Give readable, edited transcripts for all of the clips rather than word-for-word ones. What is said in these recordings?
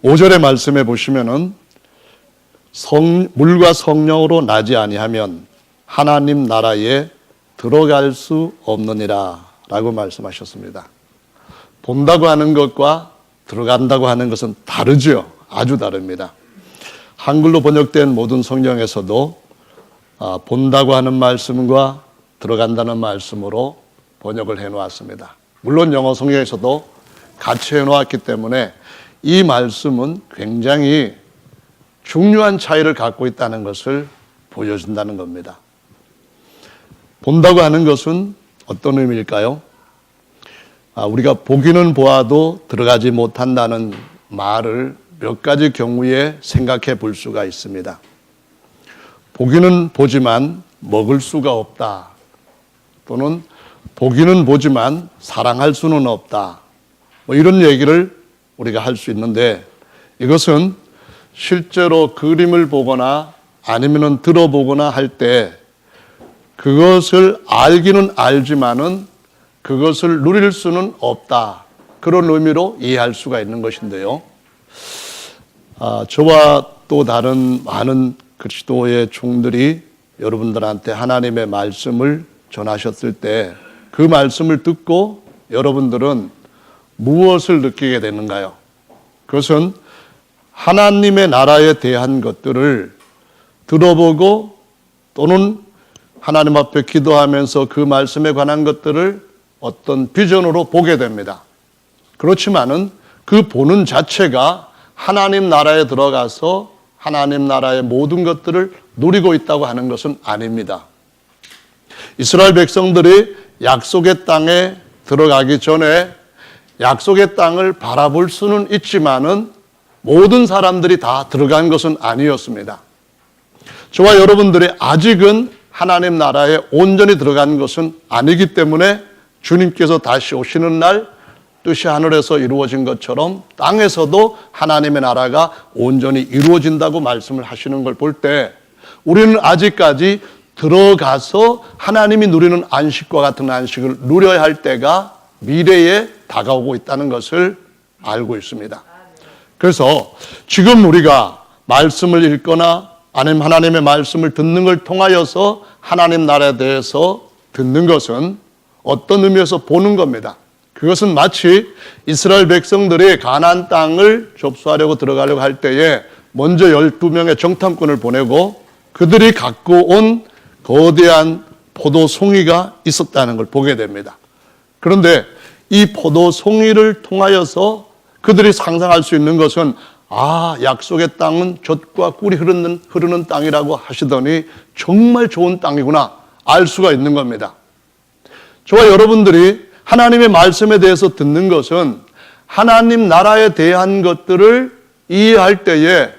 5절의 말씀에 보시면은 물과 성령으로 나지 아니하면 하나님 나라에 들어갈 수 없느니라 라고 말씀하셨습니다. 본다고 하는 것과 들어간다고 하는 것은 다르죠. 아주 다릅니다. 한글로 번역된 모든 성경에서도 본다고 하는 말씀과 들어간다는 말씀으로 번역을 해놓았습니다. 물론 영어 성경에서도 같이 해놓았기 때문에 이 말씀은 굉장히 중요한 차이를 갖고 있다는 것을 보여준다는 겁니다. 본다고 하는 것은 어떤 의미일까요? 우리가 보기는 보아도 들어가지 못한다는 말을 몇 가지 경우에 생각해 볼 수가 있습니다. 보기는 보지만 먹을 수가 없다. 또는 보기는 보지만 사랑할 수는 없다. 이런 얘기를 우리가 할 수 있는데, 이것은 실제로 그림을 보거나 아니면 들어보거나 할 때 그것을 알기는 알지만은 그것을 누릴 수는 없다. 그런 의미로 이해할 수가 있는 것인데요. 저와 또 다른 많은 그리스도의 종들이 여러분들한테 하나님의 말씀을 전하셨을 때 그 말씀을 듣고 여러분들은 무엇을 느끼게 되는가요? 그것은 하나님의 나라에 대한 것들을 들어보고 또는 하나님 앞에 기도하면서 그 말씀에 관한 것들을 어떤 비전으로 보게 됩니다. 그렇지만은 그 보는 자체가 하나님 나라에 들어가서 하나님 나라의 모든 것들을 누리고 있다고 하는 것은 아닙니다. 이스라엘 백성들이 약속의 땅에 들어가기 전에 약속의 땅을 바라볼 수는 있지만은 모든 사람들이 다 들어간 것은 아니었습니다. 저와 여러분들이 아직은 하나님 나라에 온전히 들어간 것은 아니기 때문에 주님께서 다시 오시는 날 뜻이 하늘에서 이루어진 것처럼 땅에서도 하나님의 나라가 온전히 이루어진다고 말씀을 하시는 걸 볼 때 우리는 아직까지 들어가서 하나님이 누리는 안식과 같은 안식을 누려야 할 때가 미래에 다가오고 있다는 것을 알고 있습니다. 그래서 지금 우리가 말씀을 읽거나 아니면 하나님의 말씀을 듣는 걸 통하여서 하나님 나라에 대해서 듣는 것은 어떤 의미에서 보는 겁니다. 그것은 마치 이스라엘 백성들이 가나안 땅을 접수하려고 들어가려고 할 때에 먼저 12명의 정탐꾼을 보내고 그들이 갖고 온 거대한 포도송이가 있었다는 걸 보게 됩니다. 그런데 이 포도송이를 통하여서 그들이 상상할 수 있는 것은 약속의 땅은 젖과 꿀이 흐르는 땅이라고 하시더니 정말 좋은 땅이구나 알 수가 있는 겁니다. 저와 여러분들이 하나님의 말씀에 대해서 듣는 것은 하나님 나라에 대한 것들을 이해할 때에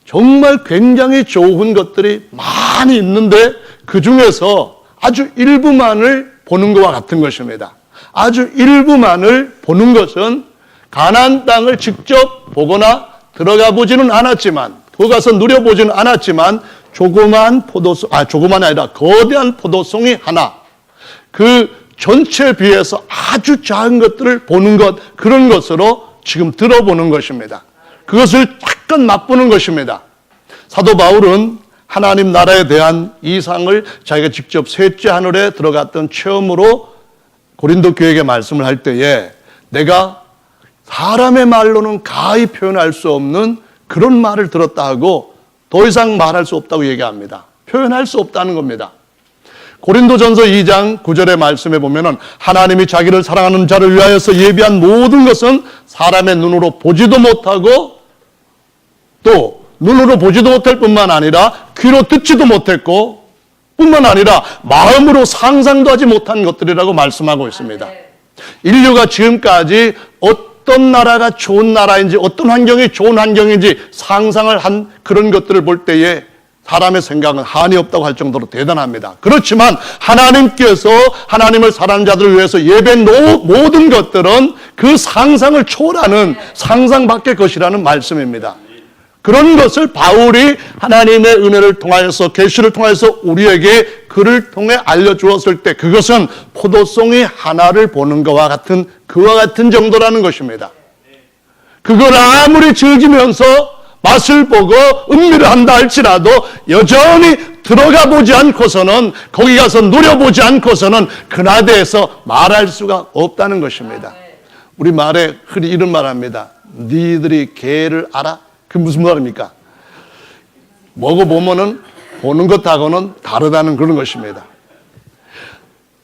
정말 굉장히 좋은 것들이 많이 있는데 그 중에서 아주 일부만을 보는 것과 같은 것입니다. 아주 일부만을 보는 것은 가나안 땅을 직접 보거나 들어가 보지는 않았지만, 거기 가서 누려보지는 않았지만 조그만이 아니라 거대한 포도송이 하나, 그 전체에 비해서 아주 작은 것들을 보는 것, 그런 것으로 지금 들어보는 것입니다. 그것을 약간 맛보는 것입니다. 사도 바울은 하나님 나라에 대한 이상을 자기가 직접 셋째 하늘에 들어갔던 체험으로 고린도 교회에게 말씀을 할 때에 내가 사람의 말로는 가히 표현할 수 없는 그런 말을 들었다 하고 더 이상 말할 수 없다고 얘기합니다. 표현할 수 없다는 겁니다. 고린도전서 2장 9절의 말씀에 보면은 하나님이 자기를 사랑하는 자를 위하여서 예비한 모든 것은 사람의 눈으로 보지도 못하고 또 눈으로 보지도 못할 뿐만 아니라 귀로 듣지도 못했고 뿐만 아니라 마음으로 상상도 하지 못한 것들이라고 말씀하고 있습니다. 인류가 지금까지 어떤 나라가 좋은 나라인지 어떤 환경이 좋은 환경인지 상상을 한 그런 것들을 볼 때에 사람의 생각은 한이 없다고 할 정도로 대단합니다. 그렇지만 하나님께서 하나님을 사랑하는 자들을 위해서 예배한 모든 것들은 그 상상을 초월하는 상상 밖의 것이라는 말씀입니다. 그런 것을 바울이 하나님의 은혜를 통하여서 계시를 통해서 우리에게 그를 통해 알려주었을 때 그것은 포도송이 하나를 보는 것과 같은 그와 같은 정도라는 것입니다. 그걸 아무리 즐기면서 맛을 보고 음미를 한다 할지라도 여전히 들어가 보지 않고서는, 거기 가서 누려보지 않고서는 그날에 대해서 말할 수가 없다는 것입니다. 우리 말에 흔히 이런 말 합니다. 니들이 개를 알아? 그 무슨 말입니까? 먹어보면은 보는 것하고는 다르다는 그런 것입니다.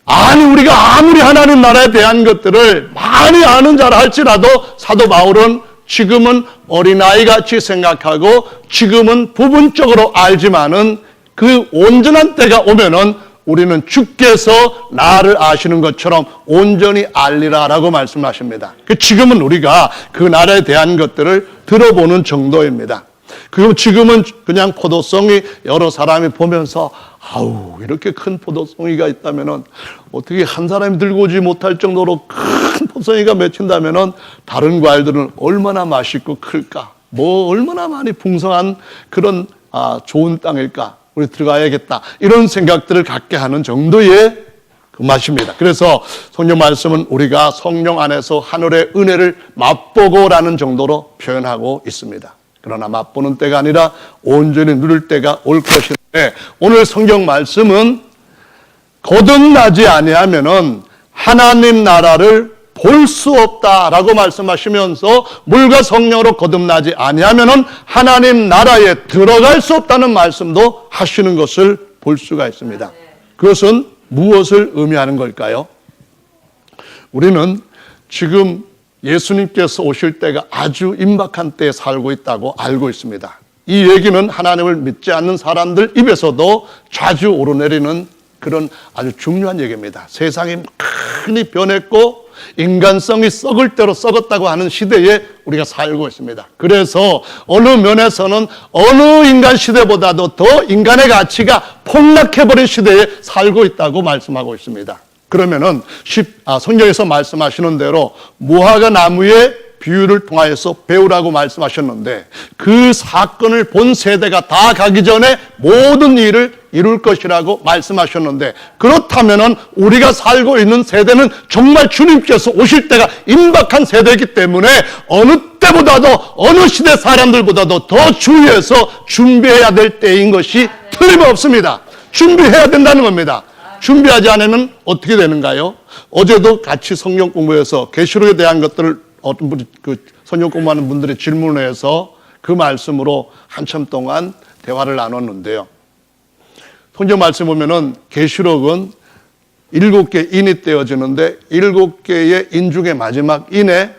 아니, 우리가 아무리 하나님 나라에 대한 것들을 많이 아는 자라 할지라도 사도 바울은 지금은 어린아이같이 생각하고 지금은 부분적으로 알지만은 그 온전한 때가 오면은 우리는 주께서 나를 아시는 것처럼 온전히 알리라라고 말씀하십니다. 지금은 우리가 그 나라에 대한 것들을 들어보는 정도입니다. 그리고 지금은 그냥 포도송이 여러 사람이 보면서 아우, 이렇게 큰 포도송이가 있다면은 어떻게 한 사람이 들고 오지 못할 정도로 큰 포도송이가 맺힌다면은 다른 과일들은 얼마나 맛있고 클까? 뭐 얼마나 많이 풍성한 그런 좋은 땅일까? 우리 들어가야겠다. 이런 생각들을 갖게 하는 정도의 그 맛입니다. 그래서 성경 말씀은 우리가 성령 안에서 하늘의 은혜를 맛보고라는 정도로 표현하고 있습니다. 그러나 맛보는 때가 아니라 온전히 누릴 때가 올 것인데, 오늘 성경 말씀은 거듭나지 아니하면은 하나님 나라를 볼 수 없다라고 말씀하시면서 물과 성령으로 거듭나지 아니하면은 하나님 나라에 들어갈 수 없다는 말씀도 하시는 것을 볼 수가 있습니다. 그것은 무엇을 의미하는 걸까요? 우리는 지금 예수님께서 오실 때가 아주 임박한 때에 살고 있다고 알고 있습니다. 이 얘기는 하나님을 믿지 않는 사람들 입에서도 자주 오르내리는 그런 아주 중요한 얘기입니다. 세상이 많이 변했고 인간성이 썩을 대로 썩었다고 하는 시대에 우리가 살고 있습니다. 그래서 어느 면에서는 어느 인간 시대보다도 더 인간의 가치가 폭락해버린 시대에 살고 있다고 말씀하고 있습니다. 그러면은 성경에서 말씀하시는 대로 무화과 나무의 비유를 통하여서 배우라고 말씀하셨는데, 그 사건을 본 세대가 다 가기 전에 모든 일을 이룰 것이라고 말씀하셨는데, 그렇다면은 우리가 살고 있는 세대는 정말 주님께서 오실 때가 임박한 세대이기 때문에 어느 때보다도 어느 시대 사람들보다도 더 주의해서 준비해야 될 때인 것이 틀림없습니다. 준비해야 된다는 겁니다. 준비하지 않으면 어떻게 되는가요? 어제도 같이 성경 공부해서 계시록에 대한 것들을 어떤 분이 성경 공부하는 분들의 질문을 해서 그 말씀으로 한참 동안 대화를 나눴는데요. 성경 말씀 보면은 계시록은 7개 인이 떼어지는데 7개의 인 중에 마지막 인에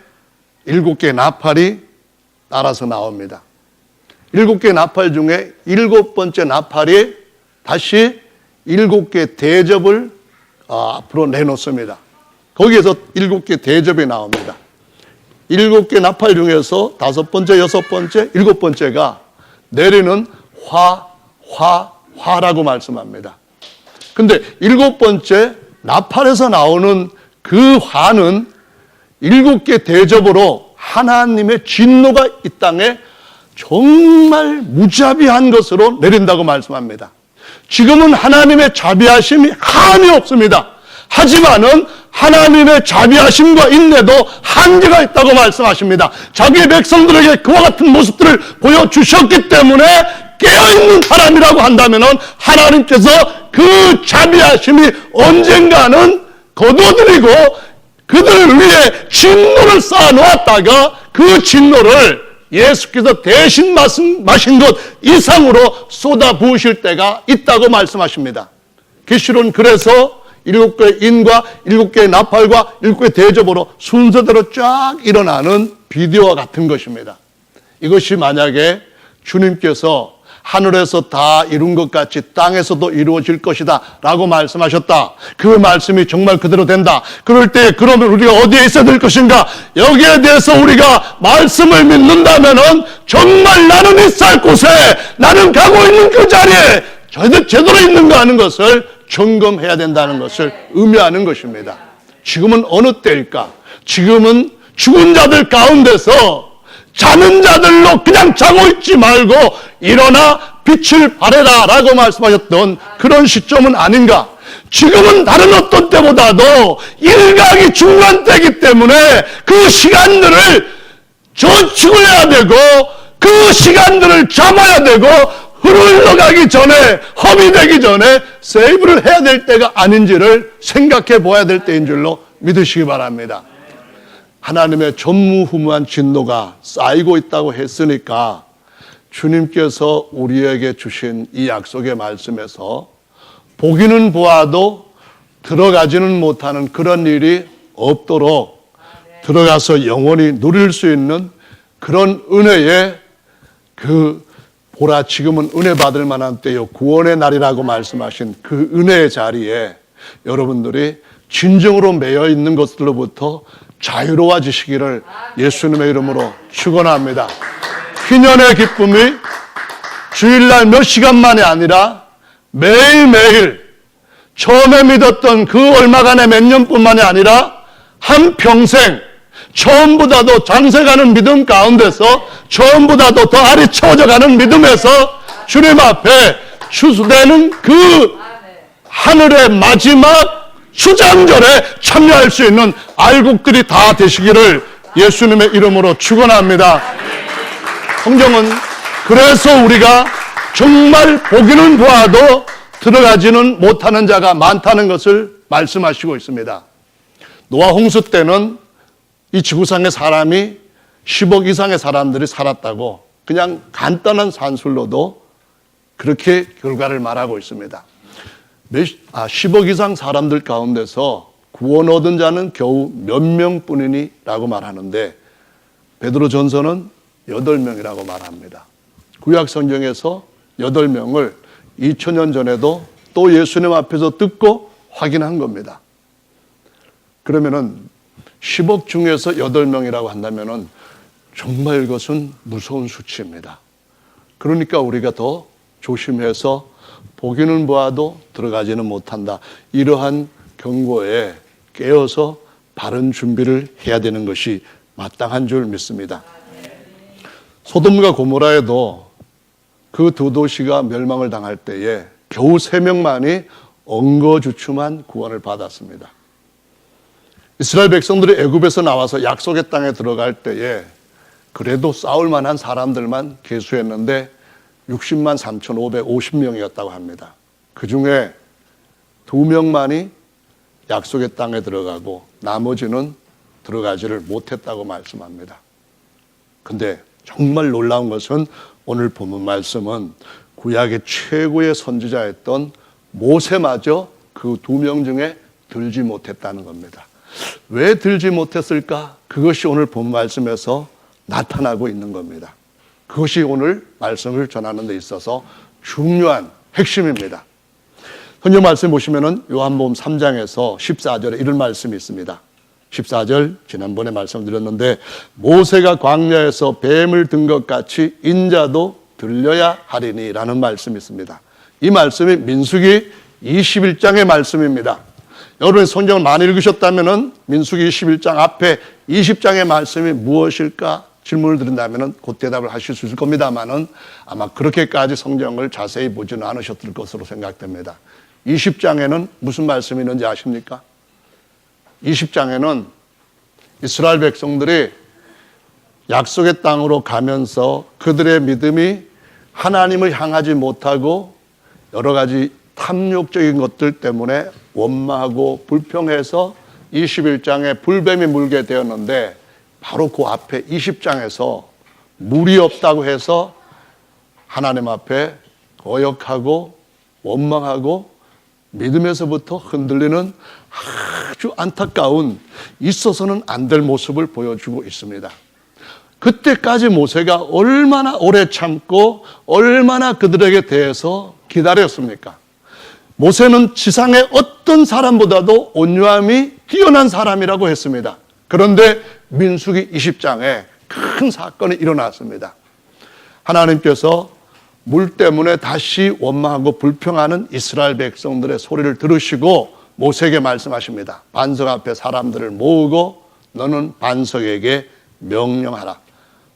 7개의 나팔이 따라서 나옵니다. 7개의 나팔 중에 7번째 나팔이 다시 7개의 대접을 앞으로 내놓습니다. 거기에서 7개의 대접이 나옵니다. 7개 나팔 중에서 5번째, 6번째, 7번째가 내리는 화라고 말씀합니다. 근데 7번째 나팔에서 나오는 그 화는 7개 대접으로 하나님의 진노가 이 땅에 정말 무자비한 것으로 내린다고 말씀합니다. 지금은 하나님의 자비하심이 한이 없습니다. 하지만은 하나님의 자비하심과 인내도 한계가 있다고 말씀하십니다. 자기의 백성들에게 그와 같은 모습들을 보여주셨기 때문에 깨어있는 사람이라고 한다면은 하나님께서 그 자비하심이 언젠가는 거두어드리고 그들을 위해 진노를 쌓아놓았다가 그 진노를 예수께서 대신 마신 것 이상으로 쏟아 부으실 때가 있다고 말씀하십니다. 계시록은 그래서 7개의 인과 7개의 나팔과 7개의 대접으로 순서대로 쫙 일어나는 비디오와 같은 것입니다. 이것이 만약에 주님께서 하늘에서 다 이룬 것 같이 땅에서도 이루어질 것이다 라고 말씀하셨다. 그 말씀이 정말 그대로 된다. 그럴 때 그러면 우리가 어디에 있어야 될 것인가? 여기에 대해서 우리가 말씀을 믿는다면은 정말 나는 있을 곳에, 나는 가고 있는 그 자리에 제대로 있는가 하는 것을 점검해야 된다는 것을 의미하는 것입니다. 지금은 어느 때일까? 지금은 죽은 자들 가운데서 자는 자들로 그냥 자고 있지 말고 일어나 빛을 발해라 라고 말씀하셨던 그런 시점은 아닌가? 지금은 다른 어떤 때보다도 일각이 중요한 때이기 때문에 그 시간들을 저축을 해야 되고 그 시간들을 잡아야 되고 흘러가기 전에, 허비되기 전에 세이브를 해야 될 때가 아닌지를 생각해 보아야 될 때인 줄로 믿으시기 바랍니다. 하나님의 전무후무한 진노가 쌓이고 있다고 했으니까 주님께서 우리에게 주신 이 약속의 말씀에서 보기는 보아도 들어가지는 못하는 그런 일이 없도록 들어가서 영원히 누릴 수 있는 그런 은혜의 보라 지금은 은혜 받을 만한 때요 구원의 날이라고 말씀하신 그 은혜의 자리에 여러분들이 진정으로 매여 있는 것들로부터 자유로워지시기를 예수님의 이름으로 축원합니다. 희년의 기쁨이 주일날 몇 시간만이 아니라 매일매일 처음에 믿었던 그 얼마간의 몇 년뿐만이 아니라 한평생 처음보다도 장세가는 믿음 가운데서 처음보다도 더 아리쳐져가는 믿음에서 주님 앞에 추수되는 그 하늘의 마지막 수장절에 참여할 수 있는 알곡들이 다 되시기를 예수님의 이름으로 축원합니다. 성경은 그래서 우리가 정말 보기는 보아도 들어가지는 못하는 자가 많다는 것을 말씀하시고 있습니다. 노아 홍수 때는 이 지구상의 사람이 10억 이상의 사람들이 살았다고 그냥 간단한 산술로도 그렇게 결과를 말하고 있습니다. 10억 이상 사람들 가운데서 구원 얻은 자는 겨우 몇 명뿐이니라고 말하는데 베드로전서는 8명이라고 말합니다. 구약 성경에서 8명을 2000년 전에도 또 예수님 앞에서 듣고 확인한 겁니다. 그러면은 10억 중에서 8명이라고 한다면은 정말 이것은 무서운 수치입니다. 그러니까 우리가 더 조심해서 보기는 보아도 들어가지는 못한다. 이러한 경고에 깨어서 바른 준비를 해야 되는 것이 마땅한 줄 믿습니다. 소돔과 고모라에도 그 두 도시가 멸망을 당할 때에 겨우 3명만이 엉거주춤한 구원을 받았습니다. 이스라엘 백성들이 애굽에서 나와서 약속의 땅에 들어갈 때에 그래도 싸울 만한 사람들만 계수했는데 60만 3,550명이었다고 합니다. 그 중에 2명만이 약속의 땅에 들어가고 나머지는 들어가지를 못했다고 말씀합니다. 근데 정말 놀라운 것은 오늘 본문 말씀은 구약의 최고의 선지자였던 모세마저 그 2명 중에 들지 못했다는 겁니다. 왜 들지 못했을까? 그것이 오늘 본 말씀에서 나타나고 있는 겁니다. 그것이 오늘 말씀을 전하는 데 있어서 중요한 핵심입니다. 성경 말씀 보시면은 요한복음 3장에서 14절에 이런 말씀이 있습니다. 14절 지난번에 말씀드렸는데 모세가 광야에서 뱀을 든 것 같이 인자도 들려야 하리니 라는 말씀이 있습니다. 이 말씀이 민수기 21장의 말씀입니다. 여러분이 성경을 많이 읽으셨다면 민수기 21장 앞에 20장의 말씀이 무엇일까 질문을 드린다면 곧 대답을 하실 수 있을 겁니다만은 아마 그렇게까지 성경을 자세히 보지는 않으셨을 것으로 생각됩니다. 20장에는 무슨 말씀이 있는지 아십니까? 20장에는 이스라엘 백성들이 약속의 땅으로 가면서 그들의 믿음이 하나님을 향하지 못하고 여러 가지 탐욕적인 것들 때문에 원망하고 불평해서 21장에 불뱀이 물게 되었는데 바로 그 앞에 20장에서 물이 없다고 해서 하나님 앞에 거역하고 원망하고 믿음에서부터 흔들리는 아주 안타까운 있어서는 안 될 모습을 보여주고 있습니다. 그때까지 모세가 얼마나 오래 참고 얼마나 그들에게 대해서 기다렸습니까? 모세는 지상의 어떤 사람보다도 온유함이 뛰어난 사람이라고 했습니다. 그런데 민수기 20장에 큰 사건이 일어났습니다. 하나님께서 물 때문에 다시 원망하고 불평하는 이스라엘 백성들의 소리를 들으시고 모세에게 말씀하십니다. 반석 앞에 사람들을 모으고 너는 반석에게 명령하라.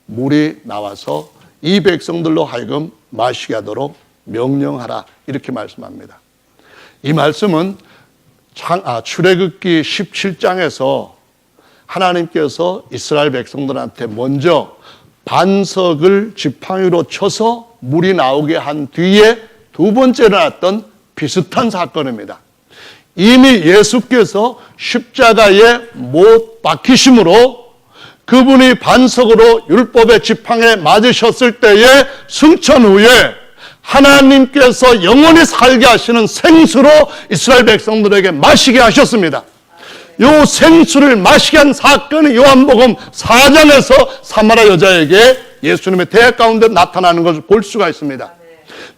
물이 나와서 이 백성들로 하여금 마시게 하도록 명령하라. 이렇게 말씀합니다. 이 말씀은 출애굽기 17장에서 하나님께서 이스라엘 백성들한테 먼저 반석을 지팡이로 쳐서 물이 나오게 한 뒤에 두 번째 일어났던 비슷한 사건입니다. 이미 예수께서 십자가에 못 박히심으로 그분이 반석으로 율법의 지팡이에 맞으셨을 때에 승천 후에 하나님께서 영원히 살게 하시는 생수로 이스라엘 백성들에게 마시게 하셨습니다. 요 생수를 마시게 한 사건이 요한복음 4장에서 사마리아 여자에게 예수님의 대학 가운데 나타나는 것을 볼 수가 있습니다.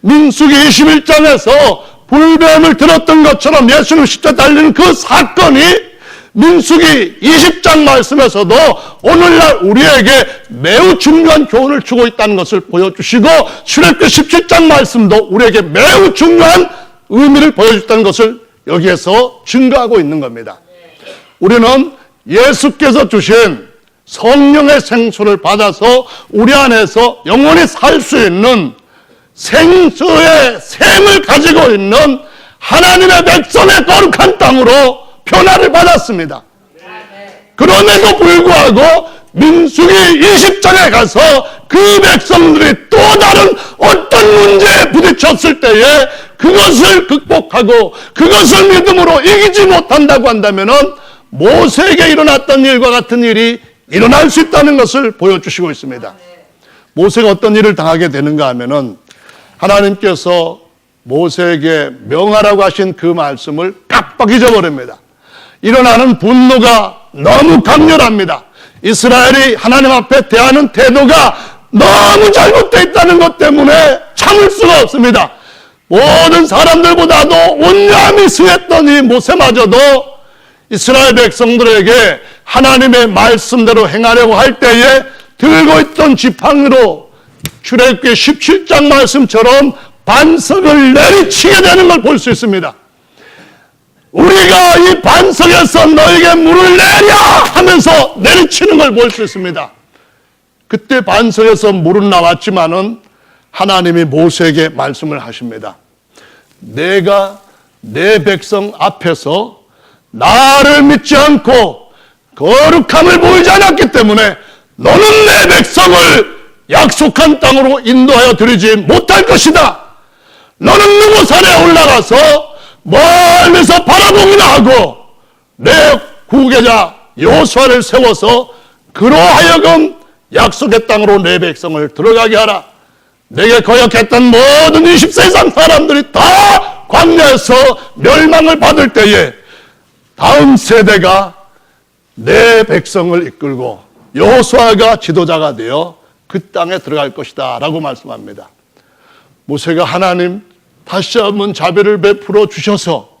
민수기 21장에서 불뱀을 들었던 것처럼 예수님 십자가 달리는 그 사건이 민수기 20장 말씀에서도 오늘날 우리에게 매우 중요한 교훈을 주고 있다는 것을 보여주시고 출애굽기 17장 말씀도 우리에게 매우 중요한 의미를 보여줬다는 것을 여기에서 증거하고 있는 겁니다. 우리는 예수께서 주신 성령의 생수를 받아서 우리 안에서 영원히 살 수 있는 생수의 샘을 가지고 있는 하나님의 백성의 거룩한 땅으로 변화를 받았습니다. 그럼에도 불구하고 민수기 20장에 가서 그 백성들이 또 다른 어떤 문제에 부딪혔을 때에 그것을 극복하고 그것을 믿음으로 이기지 못한다고 한다면은 모세에게 일어났던 일과 같은 일이 일어날 수 있다는 것을 보여주시고 있습니다. 모세가 어떤 일을 당하게 되는가 하면은 하나님께서 모세에게 명하라고 하신 그 말씀을 깜빡 잊어버립니다. 일어나는 분노가 너무 강렬합니다. 이스라엘이 하나님 앞에 대하는 태도가 너무 잘못되어 있다는 것 때문에 참을 수가 없습니다. 모든 사람들보다도 온유함이 수했던 이 모세마저도 이스라엘 백성들에게 하나님의 말씀대로 행하려고 할 때에 들고 있던 지팡이로 출애굽기 17장 말씀처럼 반석을 내리치게 되는 걸 볼 수 있습니다. 우리가 이 반석에서 너에게 물을 내려 하면서 내리치는 걸 볼 수 있습니다. 그때 반석에서 물은 나왔지만은 하나님이 모세에게 말씀을 하십니다. 내가 내 백성 앞에서 나를 믿지 않고 거룩함을 보이지 않았기 때문에 너는 내 백성을 약속한 땅으로 인도하여 드리지 못할 것이다. 너는 누구 산에 올라가서 멀리서 바라보기나 하고 내 후계자 여호수아를 세워서 그로 하여금 약속의 땅으로 내 백성을 들어가게 하라. 내게 거역했던 모든 20세 이상 사람들이 다 광야에서 멸망을 받을 때에 다음 세대가 내 백성을 이끌고 여호수아가 지도자가 되어 그 땅에 들어갈 것이다 라고 말씀합니다. 모세가 하나님 다시 한번 자비를 베풀어 주셔서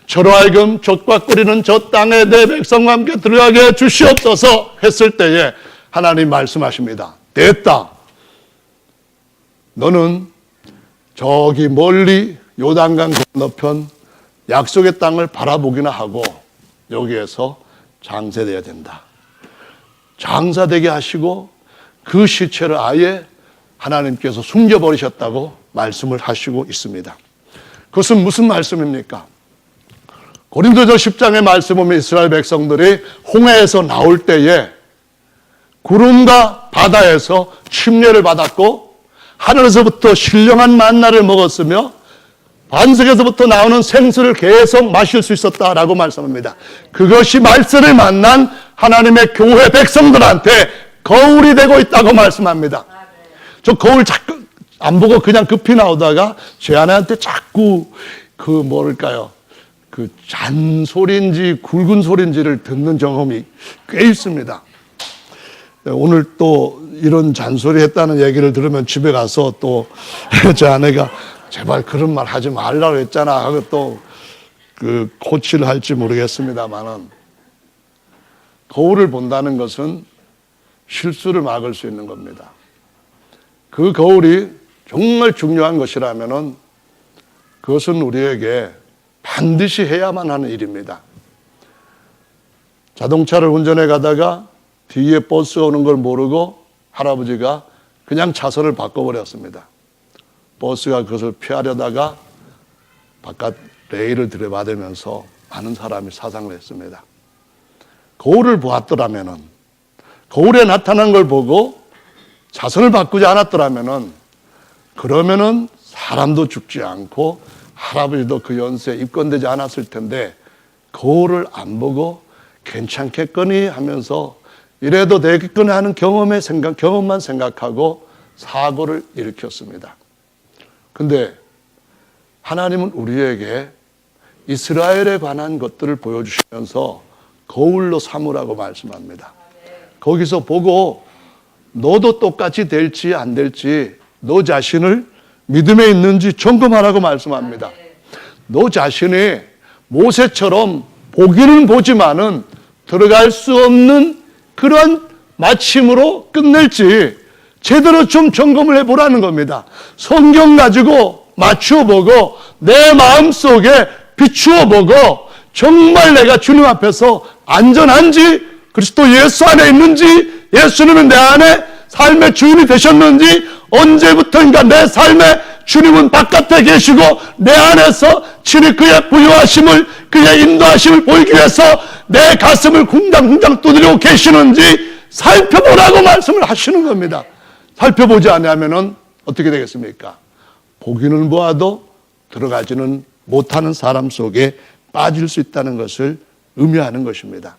저로 하여금 젖과 끓이는 저 땅에 내 백성과 함께 들어가게 해 주시옵소서 했을 때에 하나님 말씀하십니다. 됐다. 너는 저기 멀리 요단강 건너편 약속의 땅을 바라보기나 하고 여기에서 장사되어야 된다. 장사되게 하시고 그 시체를 아예 하나님께서 숨겨버리셨다고 말씀을 하시고 있습니다. 그것은 무슨 말씀입니까? 고린도서 10장의 말씀 보면 이스라엘 백성들이 홍해에서 나올 때에 구름과 바다에서 침례를 받았고 하늘에서부터 신령한 만나를 먹었으며 반석에서부터 나오는 생수를 계속 마실 수 있었다라고 말씀합니다. 그것이 말씀을 만난 하나님의 교회 백성들한테 거울이 되고 있다고 말씀합니다. 저 거울 자꾸 안 보고 그냥 급히 나오다가 제 아내한테 자꾸 그 뭐랄까요, 그 잔소리인지 굵은 소리인지를 듣는 경험이 꽤 있습니다. 오늘 또 이런 잔소리 했다는 얘기를 들으면 집에 가서 또 제 아내가 제발 그런 말 하지 말라고 했잖아 하고 또 그 코치를 할지 모르겠습니다만은 거울을 본다는 것은 실수를 막을 수 있는 겁니다. 그 거울이 정말 중요한 것이라면은 그것은 우리에게 반드시 해야만 하는 일입니다. 자동차를 운전해 가다가 뒤에 버스가 오는 걸 모르고 할아버지가 그냥 차선을 바꿔버렸습니다. 버스가 그것을 피하려다가 바깥 레일을 들이받으면서 많은 사람이 사상을 했습니다. 거울을 보았더라면은, 거울에 나타난 걸 보고 자선을 바꾸지 않았더라면은, 그러면은 사람도 죽지 않고 할아버지도 그 연세에 입건되지 않았을 텐데, 거울을 안 보고 괜찮겠거니 하면서 이래도 되겠거니 하는 경험만 생각하고 사고를 일으켰습니다. 근데 하나님은 우리에게 이스라엘에 관한 것들을 보여주시면서 거울로 삼으라고 말씀합니다. 거기서 보고 너도 똑같이 될지 안 될지 너 자신을 믿음에 있는지 점검하라고 말씀합니다. 너 자신이 모세처럼 보기는 보지만은 들어갈 수 없는 그런 마침으로 끝낼지 제대로 좀 점검을 해보라는 겁니다. 성경 가지고 맞추어보고 내 마음속에 비추어보고 정말 내가 주님 앞에서 안전한지, 그리스도 예수 안에 있는지, 예수님은 내 안에 삶의 주인이 되셨는지, 언제부터인가 내 삶에 주님은 바깥에 계시고 내 안에서 친히 그의 부유하심을, 그의 인도하심을 보이기 위해서 내 가슴을 쿵장쿵장 두드리고 계시는지 살펴보라고 말씀을 하시는 겁니다. 살펴보지 않으면 어떻게 되겠습니까? 보기는 보아도 들어가지는 못하는 사람 속에 빠질 수 있다는 것을 의미하는 것입니다.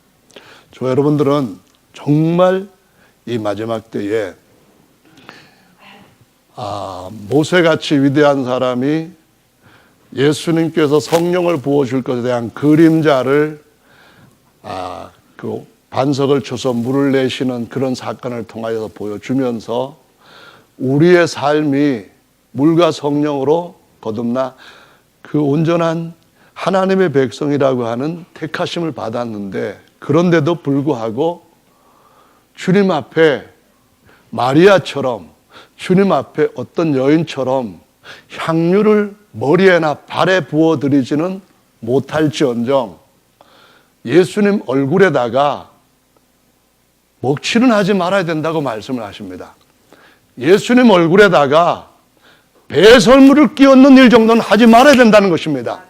저 여러분들은 정말 이 마지막 때에 모세같이 위대한 사람이 예수님께서 성령을 부어줄 것에 대한 그림자를 그 반석을 쳐서 물을 내시는 그런 사건을 통하여서 보여주면서 우리의 삶이 물과 성령으로 거듭나 그 온전한 하나님의 백성이라고 하는 택하심을 받았는데, 그런데도 불구하고 주님 앞에 마리아처럼, 주님 앞에 어떤 여인처럼 향유를 머리에나 발에 부어드리지는 못할지언정 예수님 얼굴에다가 먹칠은 하지 말아야 된다고 말씀을 하십니다. 예수님 얼굴에다가 배설물을 끼얹는 일 정도는 하지 말아야 된다는 것입니다.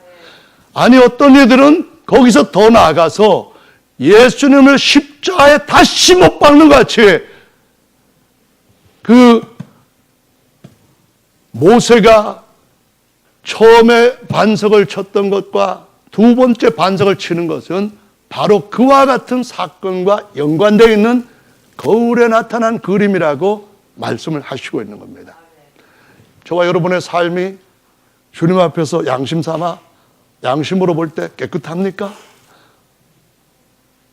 아니, 어떤 이들은 거기서 더 나아가서 예수님을 십자가에 다시 못 박는 것 같이, 그 모세가 처음에 반석을 쳤던 것과 두 번째 반석을 치는 것은 바로 그와 같은 사건과 연관되어 있는 거울에 나타난 그림이라고 말씀을 하시고 있는 겁니다. 저와 여러분의 삶이 주님 앞에서 양심 삼아, 양심으로 볼 때 깨끗합니까?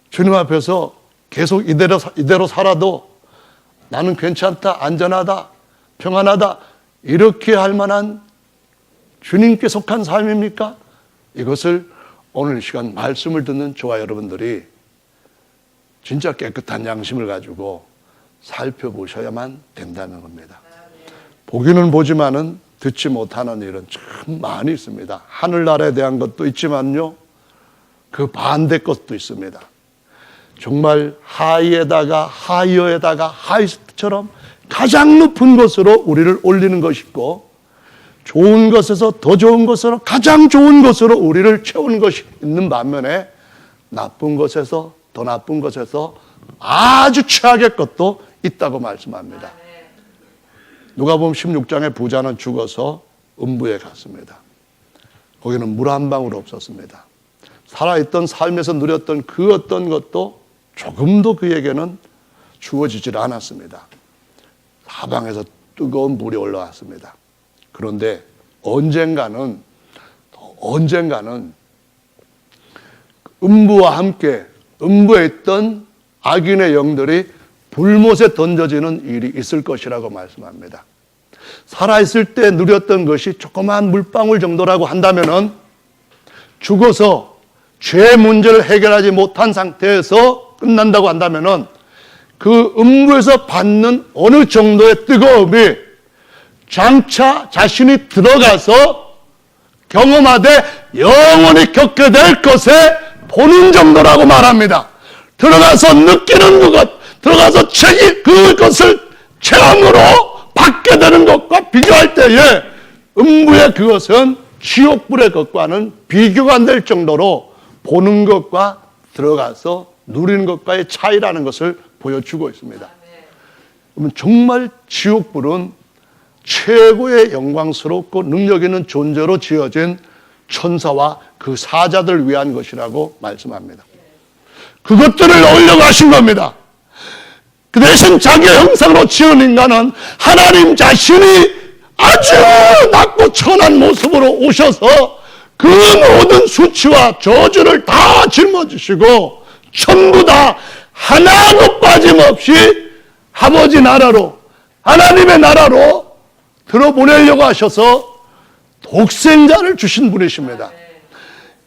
주님 앞에서 계속 이대로 살아도 나는 괜찮다, 안전하다, 평안하다, 이렇게 할 만한 주님께 속한 삶입니까? 이것을 오늘 이 시간 말씀을 듣는 저와 여러분들이 진짜 깨끗한 양심을 가지고 살펴보셔야만 된다는 겁니다. 보기는 보지만은 듣지 못하는 일은 참 많이 있습니다. 하늘나라에 대한 것도 있지만요, 그 반대 것도 있습니다. 정말 하이에다가 하이어에다가 하이스트처럼 가장 높은 것으로 우리를 올리는 것이 있고, 좋은 것에서 더 좋은 것으로 가장 좋은 것으로 우리를 채우는 것이 있는 반면에, 나쁜 것에서 더 나쁜 것에서 아주 최악의 것도 있다고 말씀합니다. 누가복음 16장의 부자는 죽어서 음부에 갔습니다. 거기는 물 한 방울 없었습니다. 살아있던 삶에서 누렸던 그 어떤 것도 조금도 그에게는 주어지질 않았습니다. 사방에서 뜨거운 물이 올라왔습니다. 그런데 언젠가는 음부와 함께 음부에 있던 악인의 영들이 불못에 던져지는 일이 있을 것이라고 말씀합니다. 살아있을 때 누렸던 것이 조그마한 물방울 정도라고 한다면은, 죽어서 죄 문제를 해결하지 못한 상태에서 끝난다고 한다면은, 그 음부에서 받는 어느 정도의 뜨거움이 장차 자신이 들어가서 경험하되 영원히 겪게 될 것에 보는 정도라고 말합니다. 들어가서 느끼는 것, 들어가서 그것을 체험으로 받게 되는 것과 비교할 때에 음부의 그것은 지옥불의 것과는 비교가 안 될 정도로 보는 것과 들어가서 누리는 것과의 차이라는 것을 보여주고 있습니다. 그러면 정말 지옥불은 최고의 영광스럽고 능력 있는 존재로 지어진 천사와 그 사자들 위한 것이라고 말씀합니다. 그것들을 올려가신 겁니다. 그 대신 자기의 형상으로 지은 인간은 하나님 자신이 아주 낮고 천한 모습으로 오셔서 그 모든 수치와 저주를 다 짊어지시고 전부 다 하나도 빠짐없이 아버지 나라로, 하나님의 나라로 들어보내려고 하셔서 독생자를 주신 분이십니다.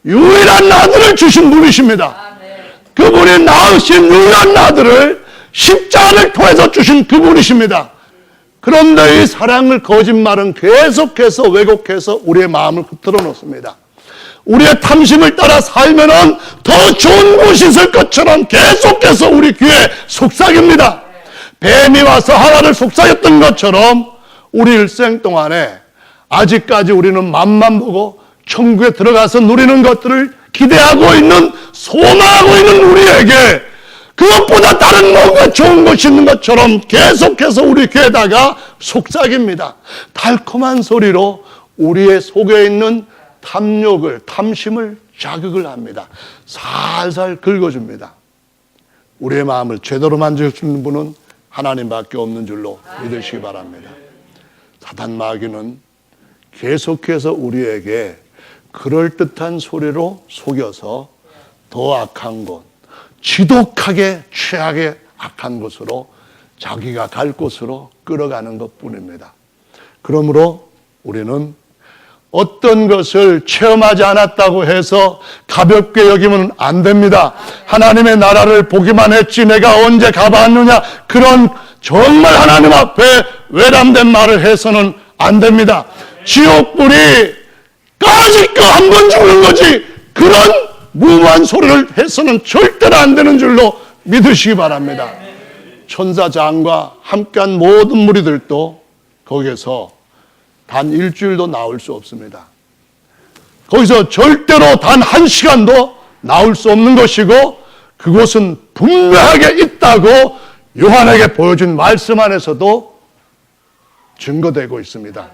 유일한 아들을 주신 분이십니다. 그분이 낳으신 유일한 아들을 십자가를 통해서 주신 그분이십니다. 그런데 이 사랑을 거짓말은 계속해서 왜곡해서 우리의 마음을 흔들어 놓습니다. 우리의 탐심을 따라 살면은 더 좋은 곳이 있을 것처럼 계속해서 우리 귀에 속삭입니다. 뱀이 와서 하와를 속삭였던 것처럼 우리 일생 동안에 아직까지 우리는 맘만 보고 천국에 들어가서 누리는 것들을 기대하고 있는, 소망하고 있는 우리에게 그것보다 다른 뭔가 좋은 것이 있는 것처럼 계속해서 우리 귀에다가 속삭입니다. 달콤한 소리로 우리의 속에 있는 탐욕을, 탐심을 자극을 합니다. 살살 긁어줍니다. 우리의 마음을 제대로 만져주는 분은 하나님밖에 없는 줄로 믿으시기 바랍니다. 사단 마귀는 계속해서 우리에게 그럴듯한 소리로 속여서 더 악한 곳, 지독하게 최악의 악한 곳으로 자기가 갈 곳으로 끌어가는 것뿐입니다. 그러므로 우리는 어떤 것을 체험하지 않았다고 해서 가볍게 여기면 안 됩니다. 하나님의 나라를 보기만 했지 내가 언제 가봤느냐, 그런 정말 하나님 앞에 외람된 말을 해서는 안 됩니다. 지옥불이 까짓 거 한 번 죽는 거지 그런 무모한 소리를 해서는 절대로 안 되는 줄로 믿으시기 바랍니다. 천사장과 함께한 모든 무리들도 거기에서 단 일주일도 나올 수 없습니다. 거기서 절대로 단 한 시간도 나올 수 없는 것이고 그곳은 분명하게 있다고 요한에게 보여준 말씀 안에서도 증거되고 있습니다.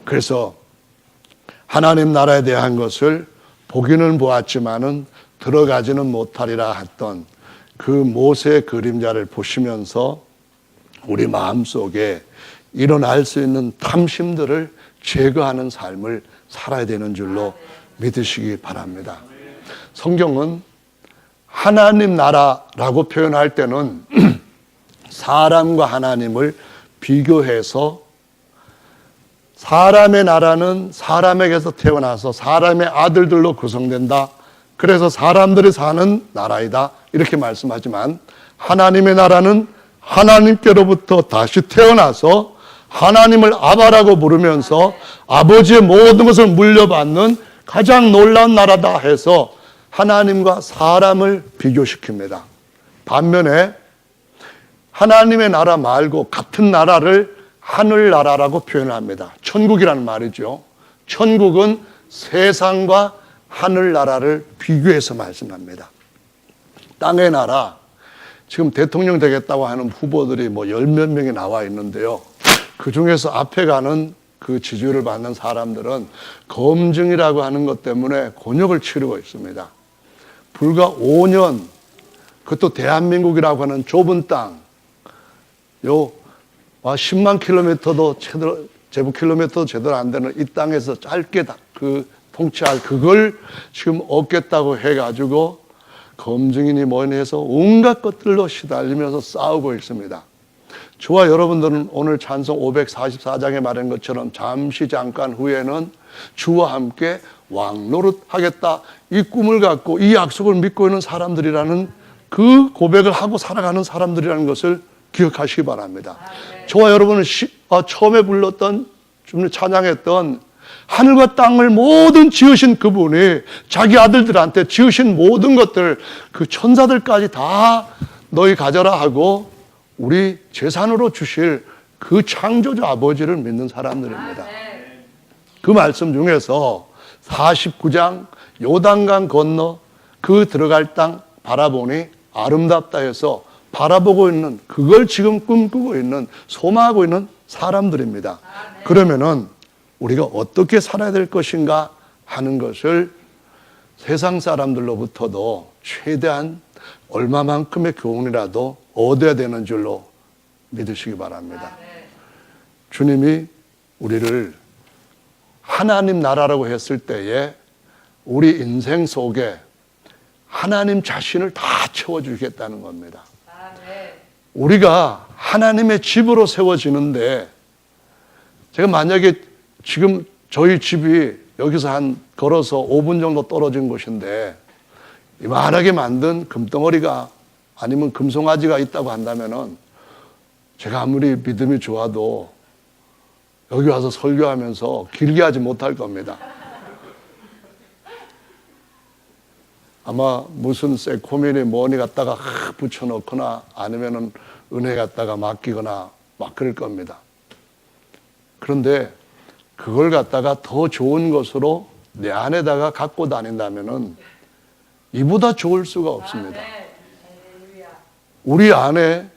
그래서 하나님 나라에 대한 것을 보기는 보았지만은 들어가지는 못하리라 했던 그 모세의 그림자를 보시면서 우리 마음속에 일어날 수 있는 탐심들을 제거하는 삶을 살아야 되는 줄로 믿으시기 바랍니다. 성경은 하나님 나라라고 표현할 때는 사람과 하나님을 비교해서 사람의 나라는 사람에게서 태어나서 사람의 아들들로 구성된다. 그래서 사람들이 사는 나라이다. 이렇게 말씀하지만 하나님의 나라는 하나님께로부터 다시 태어나서 하나님을 아바라고 부르면서 아버지의 모든 것을 물려받는 가장 놀라운 나라다 해서 하나님과 사람을 비교시킵니다. 반면에 하나님의 나라 말고 같은 나라를 하늘나라라고 표현합니다. 천국이라는 말이죠. 천국은 세상과 하늘나라를 비교해서 말씀합니다. 땅의 나라, 지금 대통령 되겠다고 하는 후보들이 뭐 10몇 명이 나와 있는데요. 그 중에서 앞에 가는 그 지지율을 받는 사람들은 검증이라고 하는 것 때문에 곤욕을 치르고 있습니다. 불과 5년, 그것도 대한민국이라고 하는 좁은 땅, 10만 킬로미터도 제곱 킬로미터도 제대로 안 되는 이 땅에서 짧게 통치할 그걸 지금 얻겠다고 해가지고 검증이니 뭐니 해서 온갖 것들로 시달리면서 싸우고 있습니다. 저와 여러분들은 오늘 찬송 544장에 말한 것처럼 잠깐 후에는 주와 함께 왕노릇 하겠다, 이 꿈을 갖고 이 약속을 믿고 있는 사람들이라는 그 고백을 하고 살아가는 사람들이라는 것을 기억하시기 바랍니다. 저와 여러분은 처음에 불렀던, 좀 찬양했던 하늘과 땅을 모든 지으신 그분이 자기 아들들한테 지으신 모든 것들, 그 천사들까지 다 너희 가져라 하고 우리 재산으로 주실 그 창조주 아버지를 믿는 사람들입니다. 그 말씀 중에서 49장 요단강 건너 그 들어갈 땅 바라보니 아름답다 해서 바라보고 있는, 그걸 지금 꿈꾸고 있는, 소망하고 있는 사람들입니다. 그러면은 우리가 어떻게 살아야 될 것인가 하는 것을 세상 사람들로부터도 최대한 얼마만큼의 교훈이라도 얻어야 되는 줄로 믿으시기 바랍니다. 주님이 우리를 하나님 나라라고 했을 때에 우리 인생 속에 하나님 자신을 다 채워주겠다는 겁니다. 우리가 하나님의 집으로 세워지는데, 제가 만약에 지금 저희 집이 여기서 한 걸어서 5분 정도 떨어진 곳인데 이만하게 만든 금덩어리가 아니면 금송아지가 있다고 한다면은 제가 아무리 믿음이 좋아도 여기 와서 설교하면서 길게 하지 못할 겁니다. 아마 무슨 새코미니 뭐니 갖다가 붙여놓거나 아니면은 은혜 갖다가 맡기거나 막 그럴 겁니다. 그런데 그걸 갖다가 더 좋은 것으로 내 안에다가 갖고 다닌다면은 이보다 좋을 수가 없습니다. 우리 안에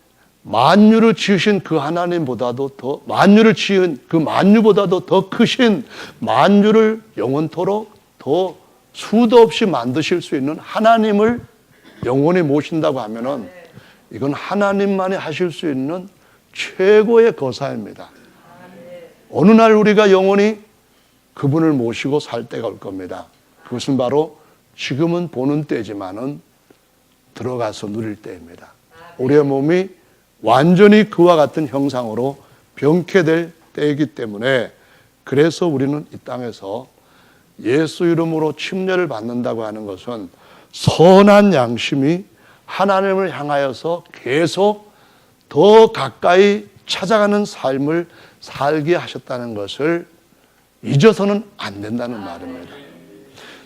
만유를 지으신 그 하나님보다도 더, 만유를 지은 그 만유보다도 더 크신, 만유를 영원토록 더 수도 없이 만드실 수 있는 하나님을 영원히 모신다고 하면은 이건 하나님만이 하실 수 있는 최고의 거사입니다. 어느 날 우리가 영원히 그분을 모시고 살 때가 올 겁니다. 그것은 바로 지금은 보는 때지만은 들어가서 누릴 때입니다. 우리의 몸이 완전히 그와 같은 형상으로 변케될 때이기 때문에, 그래서 우리는 이 땅에서 예수 이름으로 침례를 받는다고 하는 것은 선한 양심이 하나님을 향하여서 계속 더 가까이 찾아가는 삶을 살게 하셨다는 것을 잊어서는 안 된다는 말입니다.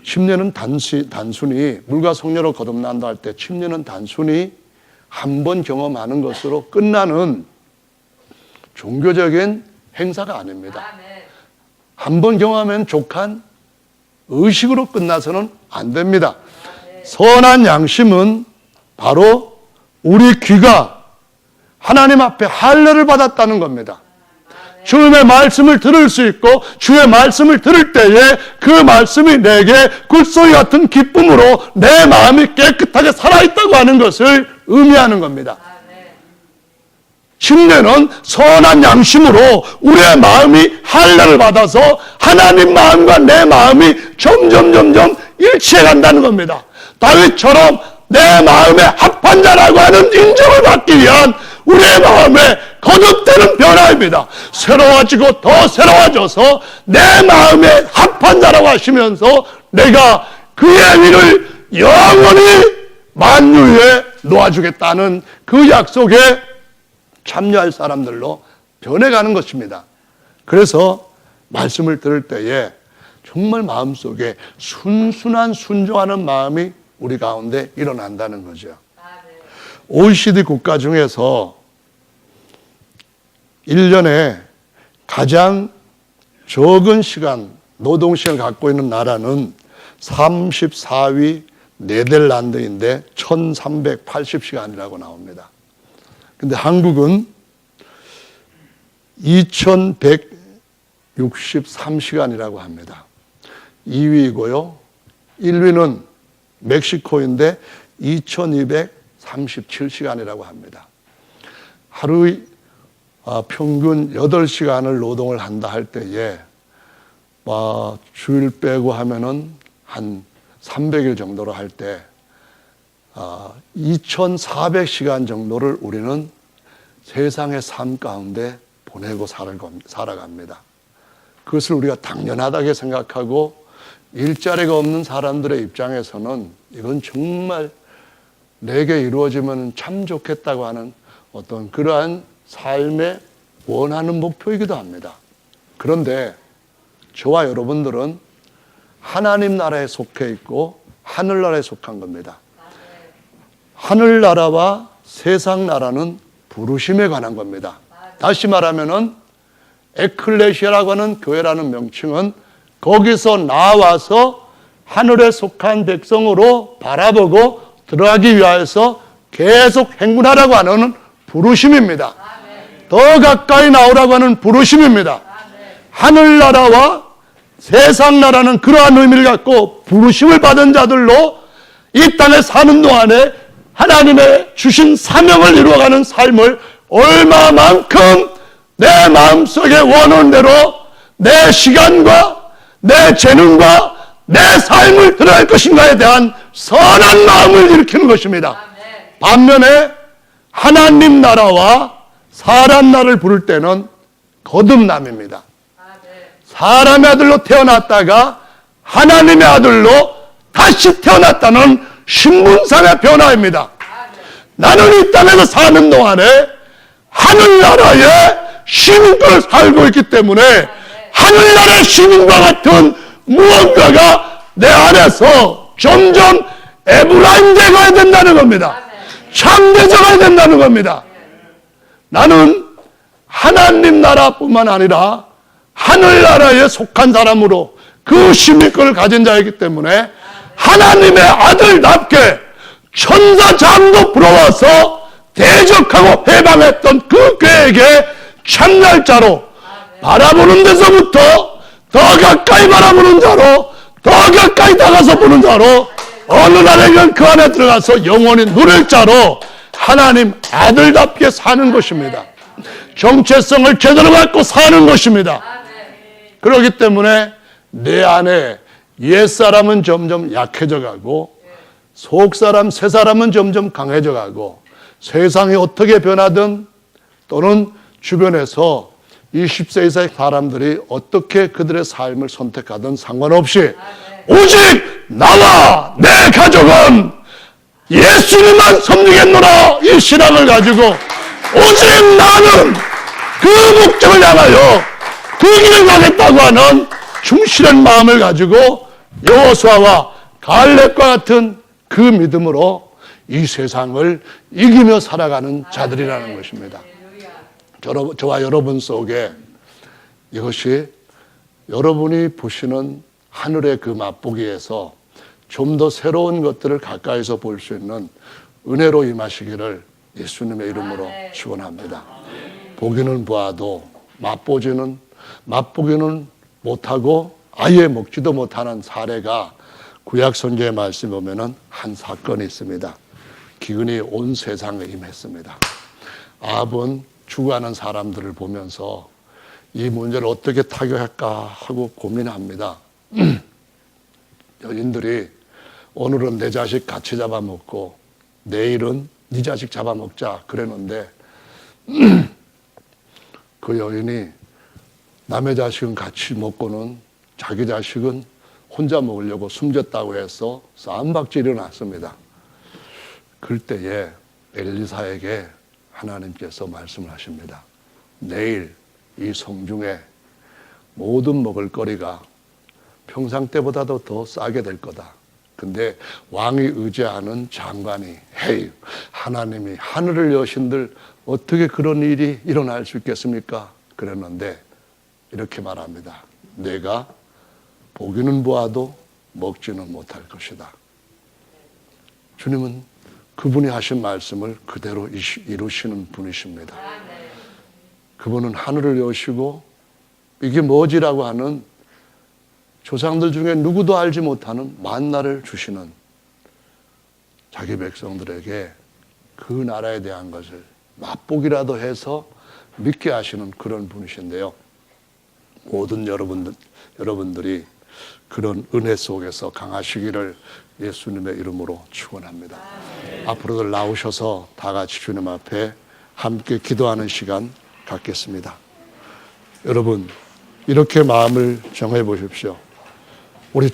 침례는 단순히 물과 성령으로 거듭난다 할 때 침례는 단순히 한 번 경험하는 것으로 끝나는 종교적인 행사가 아닙니다. 한 번 경험하면 족한 의식으로 끝나서는 안 됩니다. 선한 양심은 바로 우리 귀가 하나님 앞에 할례를 받았다는 겁니다. 주님의 말씀을 들을 수 있고 주의 말씀을 들을 때에 그 말씀이 내게 굴소리 같은 기쁨으로 내 마음이 깨끗하게 살아있다고 하는 것을 의미하는 겁니다. 침례는 선한 양심으로 우리의 마음이 할례를 받아서 하나님 마음과 내 마음이 점점 일치해 간다는 겁니다. 다윗처럼 내 마음에 합한 자라고 하는 인정을 받기 위한 우리의 마음에 거듭되는 변화입니다. 새로워지고 더 새로워져서 내 마음에 합한 자라고 하시면서 내가 그의 위를 영원히 만유에 놓아주겠다는 그 약속에 참여할 사람들로 변해가는 것입니다. 그래서 말씀을 들을 때에 정말 마음속에 순순한 순종하는 마음이 우리 가운데 일어난다는 거죠. OECD 국가 중에서 1년에 가장 적은 시간, 노동시간을 갖고 있는 나라는 34위 네덜란드인데 1380시간이라고 나옵니다. 근데 한국은 2163시간이라고 합니다. 2위이고요. 1위는 멕시코인데 2237시간이라고 합니다. 하루 평균 8시간을 노동을 한다 할 때에 주일 빼고 하면은 한 300일 정도로 할 때 2400시간 정도를 우리는 세상의 삶 가운데 보내고 살아갑니다. 그것을 우리가 당연하다게 생각하고 일자리가 없는 사람들의 입장에서는 이건 정말 내게 이루어지면 참 좋겠다고 하는 어떤 그러한 삶의 원하는 목표이기도 합니다. 그런데 저와 여러분들은 하나님 나라에 속해 있고 하늘나라에 속한 겁니다. 하늘나라와 세상 나라는 부르심에 관한 겁니다. 다시 말하면은 에클레시아라고 하는 교회라는 명칭은 거기서 나와서 하늘에 속한 백성으로 바라보고 들어가기 위해서 계속 행군하라고 하는 부르심입니다. 더 가까이 나오라고 하는 부르심입니다. 하늘나라와 세상나라는 그러한 의미를 갖고 부르심을 받은 자들로 이 땅에 사는 동안에 하나님의 주신 사명을 이루어가는 삶을 얼마만큼 내 마음속에 원하는 대로 내 시간과 내 재능과 내 삶을 드러낼 것인가에 대한 선한 마음을 일으키는 것입니다. 반면에 하나님 나라와 사람 나라를 부를 때는 거듭남입니다. 사람의 아들로 태어났다가 하나님의 아들로 다시 태어났다는 신분상의 변화입니다. 나는 이 땅에서 사는 동안에 하늘나라의 시민권을 살고 있기 때문에 하늘나라의 시민과 같은 무언가가 내 안에서 점점 에브라임되어야 된다는 겁니다. 참되어야 된다는 겁니다. 나는 하나님 나라뿐만 아니라 하늘나라에 속한 사람으로 그 시민권을 가진 자이기 때문에 하나님의 아들답게 천사장도 부러워서 대적하고 해방했던 그 계획에 참여할 자로 바라보는 데서부터 더 가까이 바라보는 자로 더 가까이 다가서 보는 자로 어느 날에는 그 안에 들어가서 영원히 누릴 자로 하나님 아들답게 사는 것입니다. 정체성을 제대로 갖고 사는 것입니다. 그렇기 때문에 내 안에 옛사람은 점점 약해져 가고 속사람, 새사람은 점점 강해져 가고 세상이 어떻게 변하든 또는 주변에서 20세 이상의 사람들이 어떻게 그들의 삶을 선택하든 상관없이 오직 나와 내 가족은 예수님만 섬기겠노라 이 신앙을 가지고 오직 나는 그 목적을 향하여 그 길을 가겠다고 하는 충실한 마음을 가지고 여호수아와 갈렙과 같은 그 믿음으로 이 세상을 이기며 살아가는 자들이라는 것입니다. 저와 여러분 속에 이것이 여러분이 보시는 하늘의 그 맛보기에서 좀 더 새로운 것들을 가까이서 볼 수 있는 은혜로 임하시기를 예수님의 이름으로 축원합니다. 보기는 보아도 맛보기는 못하고 아예 먹지도 못하는 사례가 구약 선지의 말씀에 보면은 한 사건이 있습니다. 기근이 온 세상에 임했습니다. 아합은 죽어가는 사람들을 보면서 이 문제를 어떻게 타결할까 하고 고민합니다. 여인들이 오늘은 내 자식 같이 잡아먹고 내일은 네 자식 잡아먹자 그랬는데 그 여인이 남의 자식은 같이 먹고는 자기 자식은 혼자 먹으려고 숨겼다고 해서 싸움박질이 일어났습니다. 그때에 엘리사에게 하나님께서 말씀을 하십니다. 내일 이 성중에 모든 먹을거리가 평상 때보다도 더 싸게 될 거다. 근데 왕이 의지하는 장관이 헤이 하나님이 하늘을 여신들 어떻게 그런 일이 일어날 수 있겠습니까? 그랬는데 이렇게 말합니다. 내가 보기는 보아도 먹지는 못할 것이다. 주님은 그분이 하신 말씀을 그대로 이루시는 분이십니다. 그분은 하늘을 여시고 이게 뭐지라고 하는 조상들 중에 누구도 알지 못하는 만나를 주시는 자기 백성들에게 그 나라에 대한 것을 맛보기라도 해서 믿게 하시는 그런 분이신데요. 모든 여러분들이 그런 은혜 속에서 강하시기를 예수님의 이름으로 축원합니다. 앞으로도 나오셔서 다 같이 주님 앞에 함께 기도하는 시간 갖겠습니다. 여러분 이렇게 마음을 정해 보십시오. 우리